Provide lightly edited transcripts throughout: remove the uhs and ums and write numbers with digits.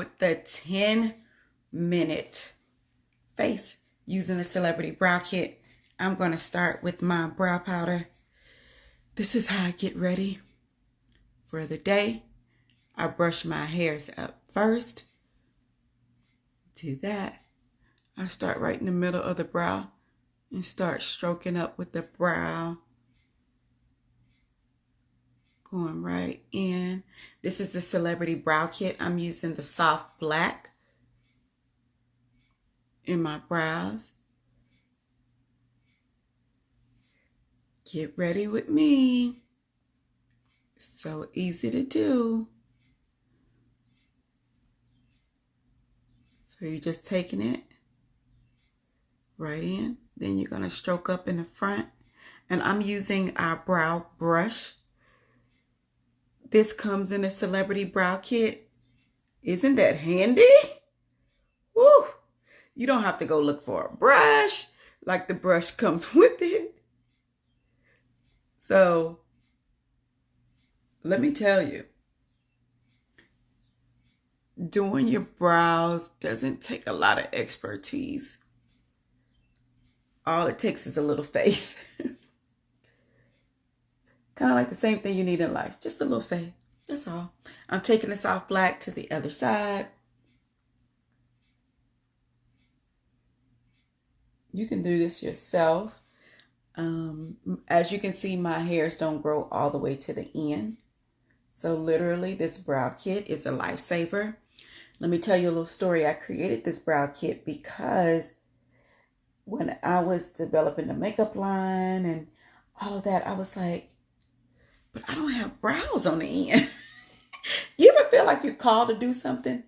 with the 10-minute face using the Celebrity Brow Kit. I'm going to start with my brow powder. This is how I get ready for the day. I brush my hairs up first. Do that. I start right in the middle of the brow and start stroking up with the brow. Going right in. This is the Celebrity Brow Kit. I'm using the soft black in my brows. Get ready with me. So easy to do. So you're just taking it right in. Then you're going to stroke up in the front. And I'm using our brow brush. This comes in a Celebrity Brow Kit. Isn't that handy? Woo! You don't have to go look for a brush. Like the brush comes with it. So, let me tell you. Doing your brows doesn't take a lot of expertise. All it takes is a little faith. Kind of like the same thing you need in life. Just a little faith. That's all. I'm taking the soft black to the other side. You can do this yourself. As you can see, my hairs don't grow all the way to the end. So literally, this brow kit is a lifesaver. Let me tell you a little story. I created this brow kit because when I was developing the makeup line and all of that, I was like, but I don't have brows on the end. You ever feel like you're called to do something,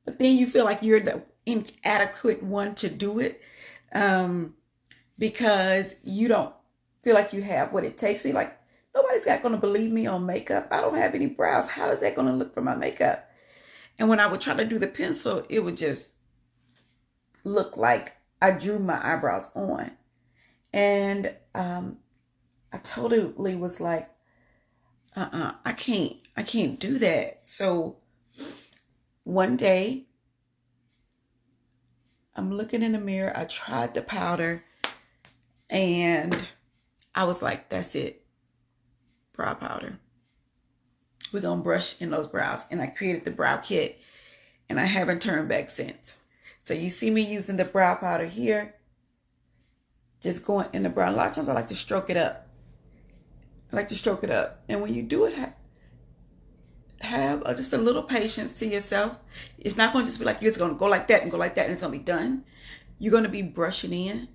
but then you feel like you're the inadequate one to do it because you don't feel like you have what it takes? So like, nobody's going to believe me on makeup. I don't have any brows. How is that going to look for my makeup? And when I would try to do the pencil, it would just look like I drew my eyebrows on. And I totally was like, I can't do that. So one day, I'm looking in the mirror. I tried the powder and I was like, that's it. Brow powder. We're going to brush in those brows. And I created the brow kit and I haven't turned back since. So you see me using the brow powder here. Just going in the brow. A lot of times I like to stroke it up. And when you do it, have just a little patience to yourself. It's not going to just be like, you're just going to go like that and go like that and it's going to be done. You're going to be brushing in.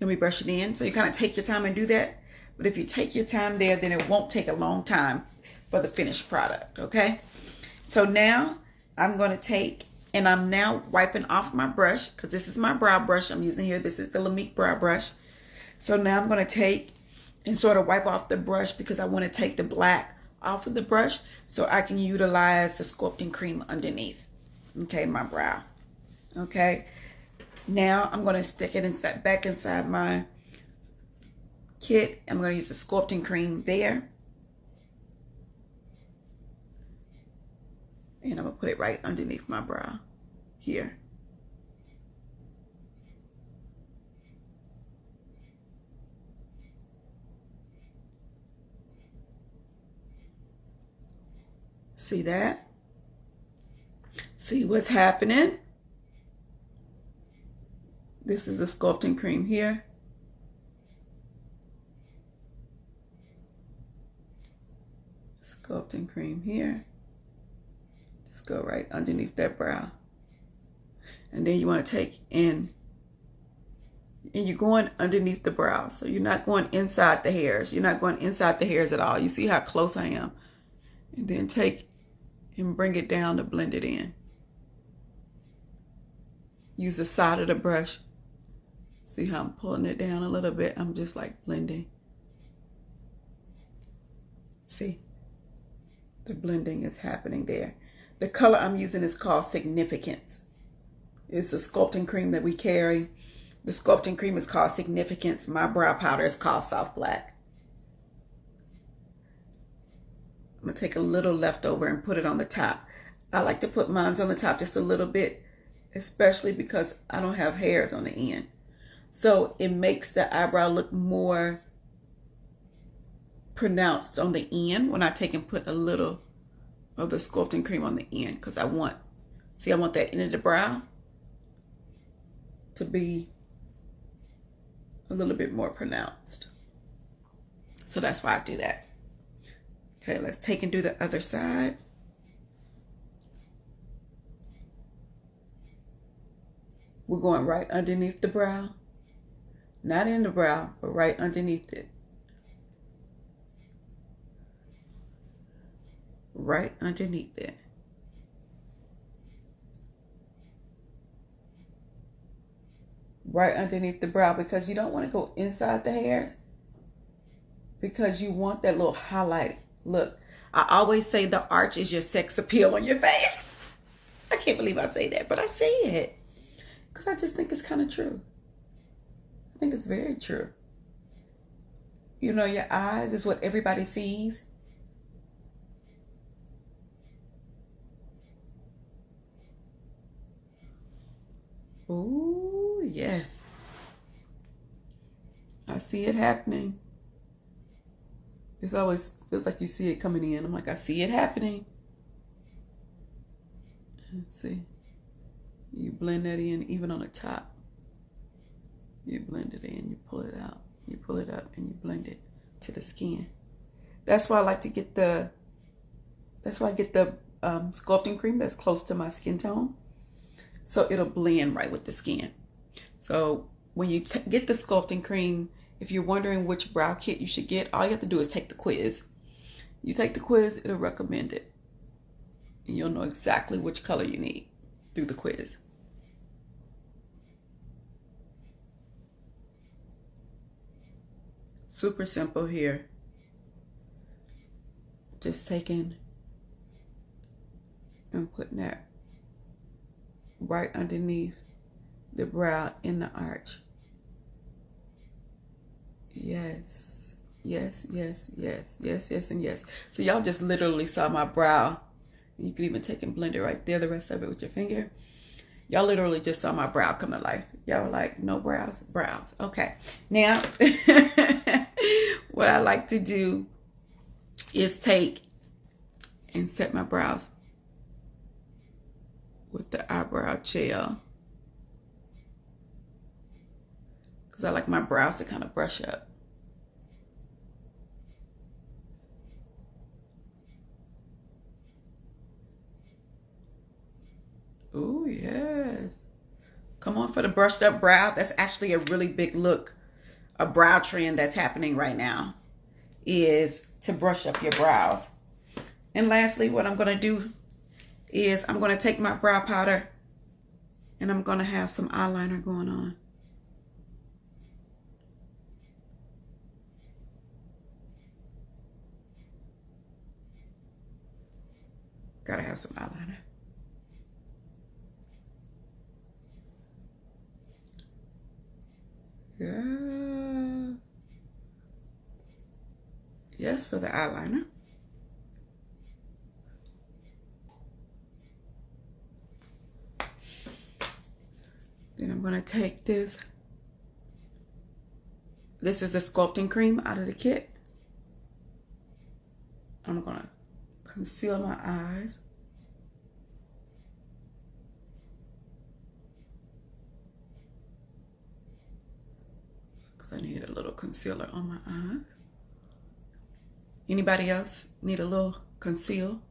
So you kind of take your time and do that. But if you take your time there, then it won't take a long time for the finished product, okay? So now I'm going to take, and I'm now wiping off my brush because this is my brow brush I'm using here. This is the LAMIK Brow Brush. So now I'm going to take and sort of wipe off the brush because I want to take the black off of the brush so I can utilize the sculpting cream underneath, okay, my brow, okay? Now I'm going to stick it back inside my kit. I'm going to use the sculpting cream there. And I'm going to put it right underneath my brow here. See that? See what's happening? This is the sculpting cream here. Sculpting cream here. Just go right underneath that brow. And then you want to take in, and you're going underneath the brow. So you're not going inside the hairs. You're not going inside the hairs at all. You see how close I am? And then take and bring it down to blend it in. Use the side of the brush. See how I'm pulling it down a little bit? I'm just like blending. See? The blending is happening there. The color I'm using is called Significance. It's a sculpting cream that we carry. The sculpting cream is called Significance. My brow powder is called Soft Black. I'm going to take a little leftover and put it on the top. I like to put mine on the top just a little bit, especially because I don't have hairs on the end. So it makes the eyebrow look more pronounced on the end when I take and put a little of the sculpting cream on the end, because I want that end of the brow to be a little bit more pronounced. So that's why I do that. Okay, let's take and do the other side. We're going right underneath the brow. Not in the brow, but right underneath it. Right underneath it. Right underneath the brow, because you don't want to go inside the hairs, because you want that little highlight look. I always say the arch is your sex appeal on your face. I can't believe I say that, but I say it because I just think it's kind of true. I think it's very true. You know, your eyes is what everybody sees. Ooh, yes. I see it happening. It always feels like you see it coming in. I'm like, I see it happening. Let's see. You blend that in even on the top. You blend it in, you pull it out. You pull it up and you blend it to the skin. That's why I like to get the, sculpting cream that's close to my skin tone. So it'll blend right with the skin. So when you get the sculpting cream, if you're wondering which brow kit you should get, all you have to do is take the quiz. You take the quiz, it'll recommend it. And you'll know exactly which color you need through the quiz. Super simple here. Just taking and putting that right underneath the brow in the arch. Yes, yes, yes, yes, yes, yes, and yes. So y'all just literally saw my brow. You can even take and blend it right there, the rest of it with your finger. Y'all literally just saw my brow come to life. Y'all were like, no brows? Brows. Okay. Now, what I like to do is take and set my brows with the eyebrow gel, because I like my brows to kind of brush up. Oh, yes. Come on for the brushed up brow. That's actually a really big look. A brow trend that's happening right now is to brush up your brows. And lastly, what I'm going to do is I'm going to take my brow powder and I'm going to have some eyeliner going on. Gotta have some eyeliner. Yeah. Yes, for the eyeliner. Then I'm going to take this. This is a sculpting cream out of the kit. I'm going to conceal my eyes. Because I need a little concealer on my eye. Anybody else need a little conceal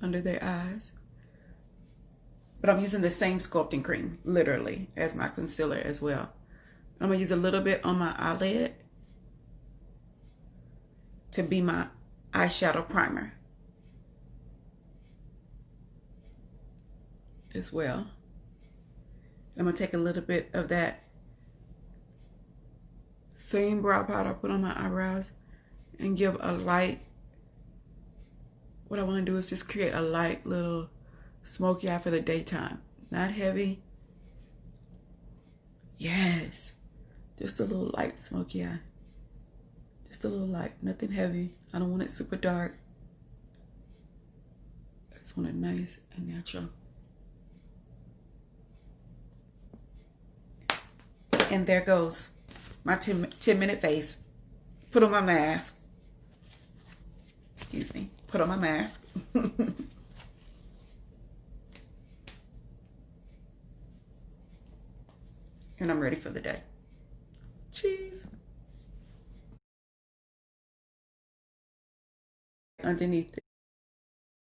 under their eyes? But I'm using the same sculpting cream, literally, as my concealer as well. I'm going to use a little bit on my eyelid to be my eyeshadow primer as well. I'm going to take a little bit of that same brow powder I put on my eyebrows and give a light, what I want to do is just create a light little smoky eye for the daytime. Not heavy. Yes. Just a little light smoky eye. Just a little light. Nothing heavy. I don't want it super dark. Just want it nice and natural. And there goes my 10-minute face. Put on my mask. Excuse me. Put on my mask. And I'm ready for the day. Cheese. Underneath it.